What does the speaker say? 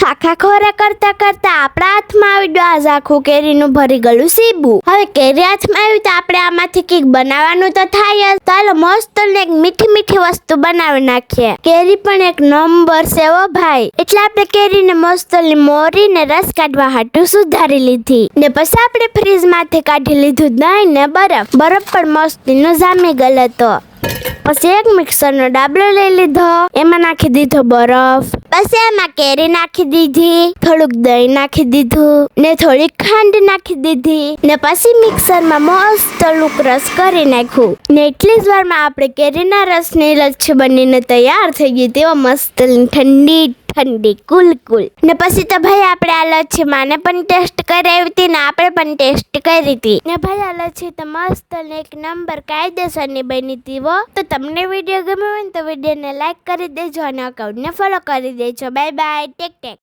ખાખા ખોરા કરતા કરતા આપણા હાથમાં આવી ગયું આજ આખું કેરીનું ભરી ગયું સીબું. હવે કેરી હાથમાં આવી તો આપણે આમાંથી કંઈક બનાવવાનું તો થાય જ. ચાલો મસ્ત ને એક મીઠી મીઠી વસ્તુ બનાવી નાખીએ. કેરી પણ એક નંબર છે ઓ ભાઈ. એટલે આપણે કેરીને મસ્ત મોરીને રસ કાઢવા હાટું સુધારી લીધી ને પછી આપણે ફ્રીજ માંથી કાઢી લીધું દહીં ને બરફ પણ મસ્તીનો જામી ગયેલો હતો. પછી એક મિક્સરનો ડાબલો લઈ લીધો, એમાં નાખી દીધો બરફ, પછી એમાં કેરી નાખી દીધી, થોડુંક દહીં નાખી દીધું ને થોડીક ખાંડ નાખી દીધી ને પછી મિક્સરમાં મસ્ત રસ કરી નાખ્યું ને એટલી જ વારમાં આપણે કેરીના રસની લચ્છી બનીને તૈયાર થઈ ગઈ. તેવો મસ્ત ઠંડી કુલ ને પછી તો ભાઈ આપણે આ લચ્છી માને પણ ટેસ્ટ કરાવી હતી ને આપણે પણ ટેસ્ટ કરી હતી ને ભાઈ આ લચ્છી તો મસ્ત ને એક નંબર કાયદેસરની બની હતી. તો તમને વિડીયો ગમ્યો હોય ને તો વિડીયોને લાઈક કરી દેજો અને અકાઉન્ટને ફોલો કરી દેજો. Bye bye, tech.